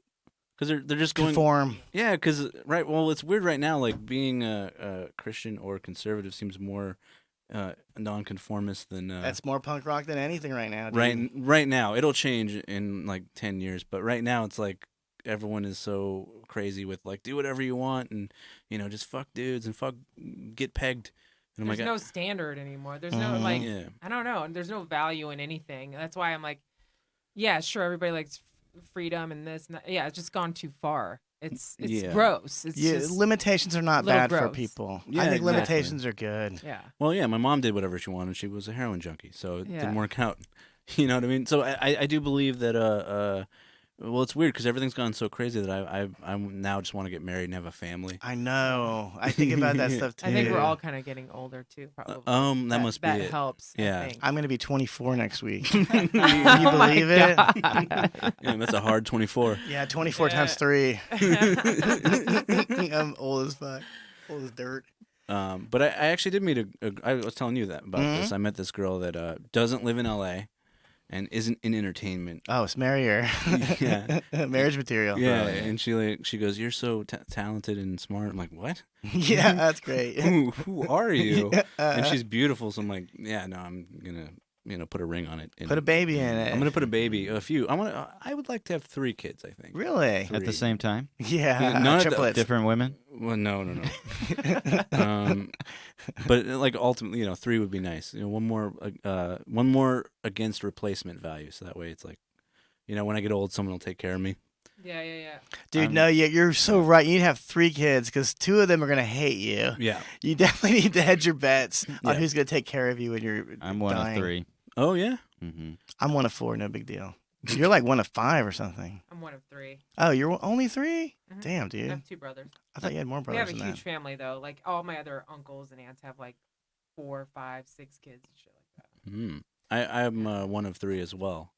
because they're just going. conform. Yeah, because right. Well, it's weird right now. Like being a Christian or conservative seems more nonconformist than That's more punk rock than anything right now, dude. right now. It'll change in like 10 years, but right now it's like everyone is so crazy with like do whatever you want and just fuck dudes and fuck get pegged. And There's I'm no like, standard anymore. There's no like, yeah, I don't know. There's no value in anything. That's why I'm like, yeah, sure, everybody likes freedom and this and that. Yeah, it's just gone too far. It's Yeah. gross. It's Yeah, just limitations are not little bad for gross. people. Yeah, I think exactly. limitations are good. yeah. well, yeah, my mom did whatever she wanted. She was a heroin junkie, so it Yeah. didn't work out. You know what I mean? So I do believe that Well, it's weird because everything's gone so crazy that I now just want to get married and have a family. I know. I think about that stuff too. I think we're all kind of getting older too, probably. That must be that it. helps. Yeah. I think. I'm gonna be 24 next week. you Can you Oh my believe it? God. Yeah, that's a hard 24. Yeah, 24 times 3. I'm old as fuck. Old as dirt. But I actually did meet I was telling you that about this. I met this girl that doesn't live in LA and isn't in entertainment. Oh, it's marrier. Yeah. Marriage material. Yeah, and she goes, "You're so talented and smart." I'm like, "What? Yeah, that's great. Who are you?" And she's beautiful, so I'm like, "Yeah, no, I'm gonna put a ring on it. Put a baby in it. I'm gonna put a baby, a few. I would like to have 3 kids. I think. Really? At the same time? Yeah. None of the triplets. Different women? Well, no. But like ultimately, 3 would be nice. One more against replacement value, so that way it's like, when I get old, someone will take care of me. Yeah. Dude, no, you're so right. You need to have 3 kids because 2 of them are gonna hate you. Yeah. You definitely need to hedge your bets on Yeah. who's gonna take care of you when you're I'm one dying. of 3. Oh yeah. Mm-hmm. I'm one of 4, no big deal. You're like one of 5 or something. I'm one of 3. Oh, you're only 3? Mhm. Damn, I dude. have 2 brothers. I thought you had more We have brothers a than huge that. family though. Like all my other uncles and aunts have like 4, 5, 6 kids and shit like that. I'm one of 3 as well.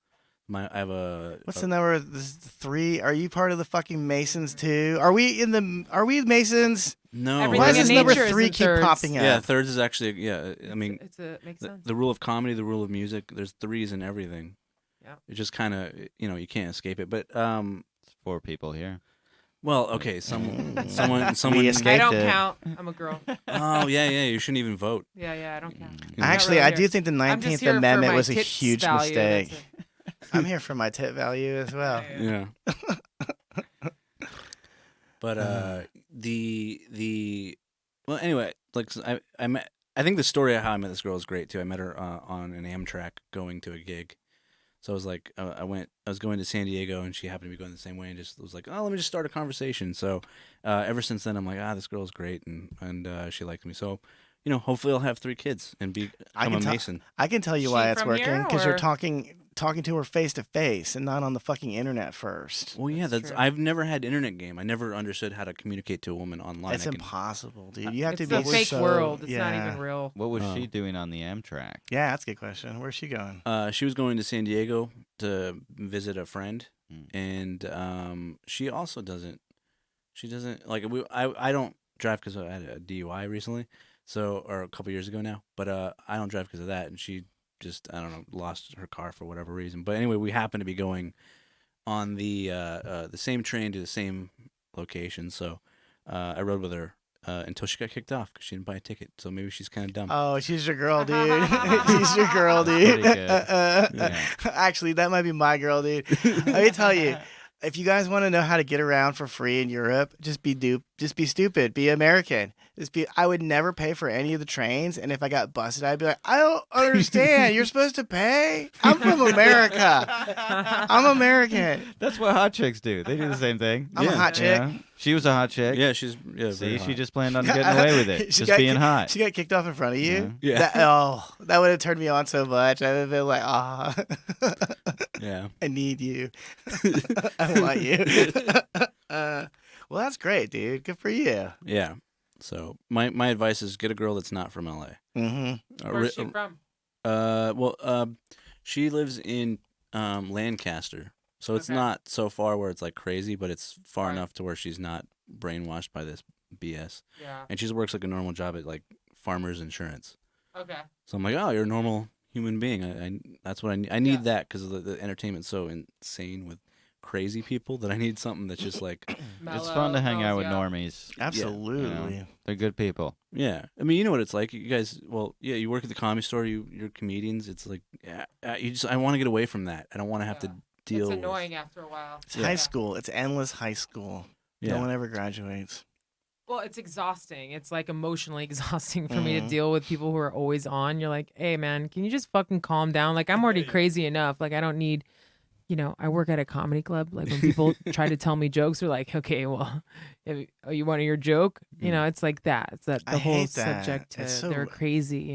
I have a. What's the number? This is 3. Are you part of the fucking Masons too? Are we Masons? No. Everything Why does in this number nature is 3 in keep thirds. popping up? Yeah, thirds is actually I mean, It's makes sense. the rule of comedy, the rule of music. There's 3s in everything. Yeah. It just kind of you can't escape it. But It's 4 people here. well, okay, someone. We I escaped don't it. count. I'm a girl. Oh yeah, you shouldn't even vote. Yeah, I don't count. Yeah. Actually, Not I really do here. think the I'm just 19th here for Amendment my was a tits huge value, that's mistake. it. I'm here for my tit value as well. Yeah. But well, anyway, like I think the story of how I met this girl is great too. I met her on an Amtrak going to a gig. So I was like, I was going to San Diego, and she happened to be going the same way, and just was like, oh, let me just start a conversation. So ever since then, I'm like, this girl is great, and she liked me. So hopefully I'll have 3 kids and become a Mason. I can tell you She why it's from working here, because you're or- talking to her face to face and not on the fucking internet first. Well, yeah, That's true. I've never had internet game. I never understood how to communicate to a woman online. It's I can- impossible, dude. You have It's to be the fake so, world. It's not yeah. even real. What was Oh. she doing on the Amtrak? Yeah, that's a good question. Where's she going? She was going to San Diego to visit a friend, Mm. and she also doesn't. She doesn't like. I don't drive because I had a DUI recently, or a couple years ago now. But I don't drive because of that, and she just I don't know lost her car for whatever reason. But anyway, we happen to be going on the same train to the same location, so I rode with her until she got kicked off because she didn't buy a ticket. So maybe she's kind of dumb. Oh, she's your girl, dude. She's your girl, dude. Pretty good. Yeah. Actually, that might be my girl, dude. Let me tell you, if you guys want to know how to get around for free in Europe, just be stupid. Be American. I would never pay for any of the trains, and if I got busted, I'd be like, I don't understand. You're supposed to pay? I'm from America. I'm American. That's what hot chicks do. They do the same thing. I'm a Yeah. hot chick. Yeah. She was a hot chick. Yeah, she's very See, she hot. just planned on getting away with it. She Just got being ki- hot. She got kicked off in front of you. Yeah. That would have turned me on so much. I would have been like, Yeah. I need you. I want you. Well, that's great, dude. Good for you. Yeah. So my advice is get a girl that's not from LA. Mm-hmm. Where's she from? She lives in Lancaster, so it's Okay. not so far where it's like crazy, but it's far Right. enough to where she's not brainwashed by this BS. Yeah. And she works like a normal job at like Farmers Insurance. Okay. So I'm like, oh, you're a normal human being. I that's what I need. I need Yeah. that because the entertainment's so insane with crazy people that I need something that's just like, It's fun to hang out with mellow, normies. Absolutely. They're good people. yeah. I mean, you know what it's like. You guys, well, yeah, you work at the comedy store. You're comedians. It's like, yeah, I want to get away from that. I don't want to have Yeah. to deal. It's annoying after a while. It's Yeah. high school. It's endless high school. Yeah. No one ever graduates. Well, it's exhausting. It's like emotionally exhausting for me to Mhm. deal with people who are always on. You're like, hey, man, can you just fucking calm down? Like, I'm already crazy enough. Like, I don't need, I work at a comedy club. Like, when people try to tell me jokes, they're like, okay, well, you want your joke? It's like that. It's that I the whole hate that. subject to It's so- they're crazy,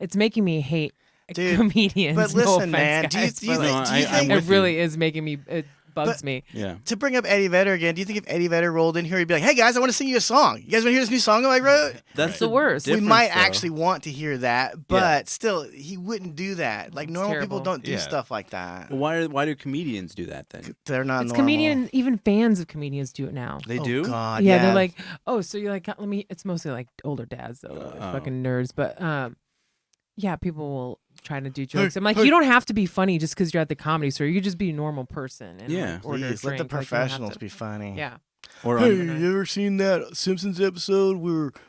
It's making me hate Dude, comedians. but no listen, offense, man, do you guys, think- but, like, do you I'm think- it with you. really is making me. It bugs me. Yeah. To bring up Eddie Vedder again, do you think if Eddie Vedder rolled in here, he'd be like, "Hey guys, I want to sing you a song. You guys want to hear this new song I wrote?" That's the worst. We difference, might though. actually want to hear that, but still, he wouldn't do that. Like It's normal terrible. people don't do Yeah. stuff like that. Well, why do comedians do that then? They're not It's normal. comedian. Even fans of comedians do it now. They Oh, do. God, Yeah, they're like, oh, so you're like, let me. It's mostly like older dads though, like Oh. fucking nerds. But yeah, people will try to do jokes. I'm like, hey. you don't have to be funny just because you're at the comedy store. You could just be a normal person. And, Yeah. like, order a Please let the drink. Like, you don't have professionals to- be funny. Yeah. Or Hey, on, you ever seen that Simpsons episode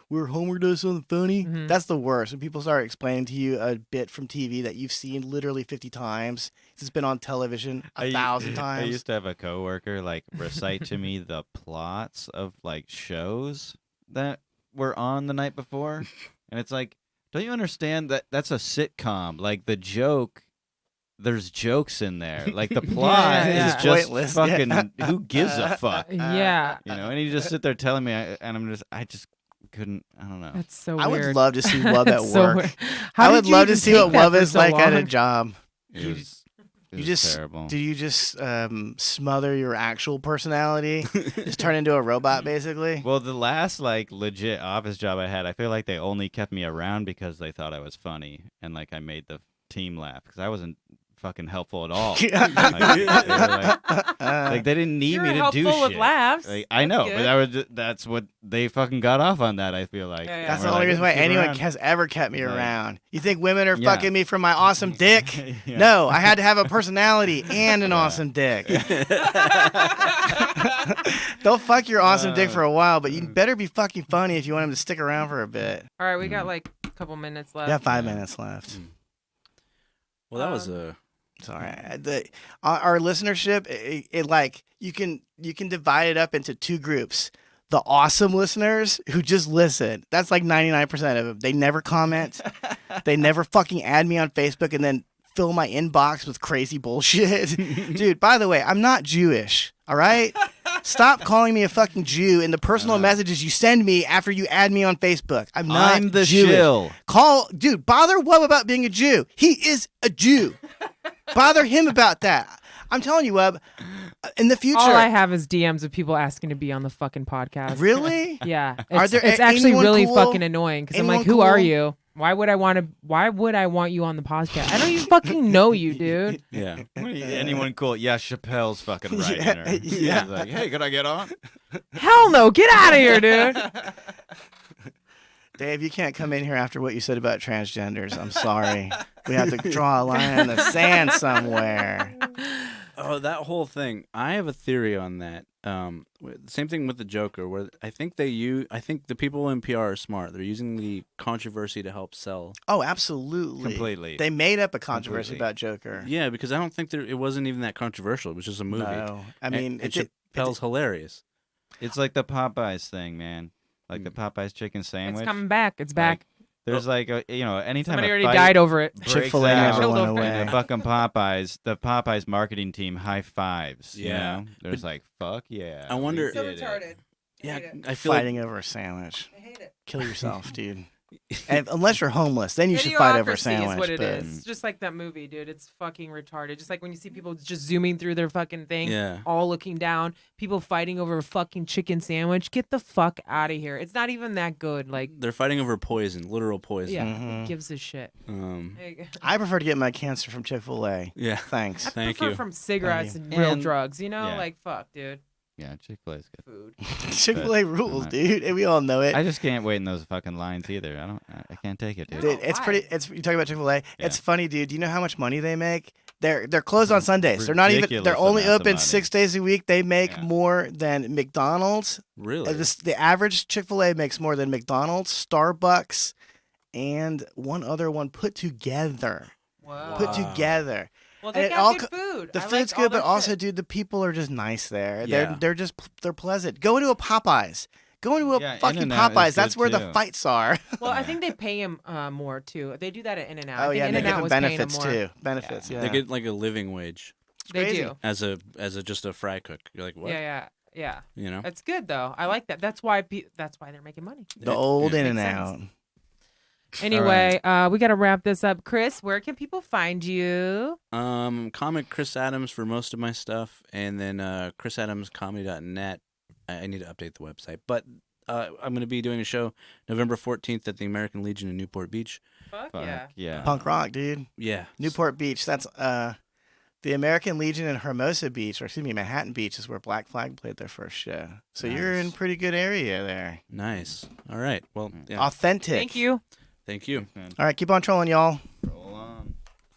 where Homer does something funny? Mhm. That's the worst. When people start explaining to you a bit from TV that you've seen literally 50 times. It's been on television a 1,000 I times. used to have a coworker like recite to me the plots of like shows that were on the night before, and it's like, don't you understand that that's a sitcom? Like the joke, there's jokes in there. Like the plot yeah. is It's just pointless, fucking. yeah. Who gives a fuck? Yeah. You know, and you just sit there telling me, I just couldn't. I don't know. That's so I weird. would love to see Wub at That's so work. weird. How I did would you love to even see take what that Wub for is so like at a long? job. It was. It You was just terrible. do you just smother your personality, just turn into a robot basically? Well, the last like legit office job I had, I feel like they only kept me around because they thought I was funny and like I made the team laugh because I wasn't fucking helpful at all. Like, they were like, they didn't need You're me to helpful do with shit. laughs. Like, I That's know, good. but that was that's what they fucking got off on that. I feel like Yeah, yeah. That's And the we're only like, reason why "Keep anyone around." has ever kept me Like- around. You think women are Yeah. fucking me for my awesome dick? Yeah. No, I had to have a personality and an Yeah. awesome dick. They'll fuck your awesome dick for a while, but you better be fucking funny if you want them to stick around for a bit. All right, we got like a couple minutes left. You have 5 minutes left. well, that was Um, a. Sorry, our listenership, it like you can divide it up into two groups. The awesome listeners who just listen. That's like 99% of them. They never comment. They never fucking add me on Facebook and then fill my inbox with crazy bullshit. Dude, by the way, I'm not Jewish. All right? Stop calling me a fucking Jew in the personal messages you send me after you add me on Facebook. I'm not I'm the Jewish. shill. Dude, bother Wub about being a Jew. He is a Jew. Bother him about that. I'm telling you, Wub, in the future. All I have is DMs of people asking to be on the fucking podcast. Really? Yeah. Are It's, there it's actually anyone really cool? fucking annoying because I'm like, Anyone who are cool? you? Why would I want you on the podcast? I don't even fucking know you, dude. Yeah. Anyone cool? Yeah, Chappelle's fucking writing Yeah, her. yeah. He's like, hey, could I get on? Hell no. Get out of here, dude. Dave, you can't come in here after what you said about transgenders. I'm sorry. We have to draw a line in the sand somewhere. Oh, that whole thing. I have a theory on that. Same thing with the Joker, where I think the people in PR are smart. They're using the controversy to help sell. Oh, absolutely. Completely. They made up a controversy Completely. about Joker. Yeah, because I don't think it wasn't even that controversial. It was just a movie. No. I And- mean, and Chappelle's hilarious. It's like the Popeyes thing, man. Like the Popeyes chicken sandwich. It's coming back. It's back. There's like anytime Somebody a already fight died over it. breaks Chick-fil-A out never went Killed away. in the fucking Popeyes, the Popeyes marketing team high fives. Yeah. You know? There's like, fuck yeah. I wonder- we So did it. Yeah, I feel like Fighting over a sandwich. I hate it. Kill yourself, dude. And unless you're homeless, then you should fight over a Idiocracy sandwich. is what it but is. It's just like that movie, dude. It's fucking retarded. Just like when you see people just zooming through their fucking thing, Yeah. all looking down, people fighting over a fucking chicken sandwich. Get the fuck out of here. It's not even that good. Like, they're fighting over poison, literal poison. yeah, Mhm. who gives a shit? There you go. I prefer to get my cancer from Chick-fil-A. Yeah. Thanks. I Thank prefer you. from cigarettes Thank and real And- drugs. You know, yeah. like fuck, dude. Yeah, Chick-fil-A's good. Food. Chick-fil-A rules, dude, and we all know it. I just can't wait in those fucking lines either. I can't take it, dude. Dude, Oh, it's why? pretty. You talking about Chick-fil-A? Yeah. It's funny, dude. Do you know how much money they make? They're closed on Sundays. They're not even. Ridiculous They're only amounts of open money. 6 days a week. They make Yeah. more than McDonald's. Really? The average Chick-fil-A makes more than McDonald's, Starbucks, and one other one put together. Wow. Put together. Well, And they it got all good co- food. The I food's like all good, but their also, shit. dude, the people are just nice there. Yeah. They're pleasant. Go into a Popeyes. Go into a Yeah, fucking In-N-Out is Popeyes. That's good where the too. fights are. Well, I think they pay him more too. They do that at In-N-Out. Oh I yeah, think and they give In-N-Out them was paying benefits them more. too. Benefits. Yeah. They get like a living wage They crazy. do. as a just a fry cook. You're like, what? Yeah. You know? That's good though. I like that. That's why they're making money. The old Yeah. In and Makes Out. sense. Anyway, we got to wrap this up. Chris, where can people find you? Comic Chris Adams for most of my stuff, and then chrisadamscomedy.net. I need to update the website, but I'm going to be doing a show November 14th at the American Legion in Newport Beach. Fuck Fuck yeah. Punk rock, dude. Yeah, Newport Beach. That's the American Legion in Hermosa Beach, or excuse me, Manhattan Beach is where Black Flag played their first show. So you're in Nice. pretty good area there. Nice. All right. Well, yeah. Authentic. Thank you. Thank you. All right, keep on trolling, y'all.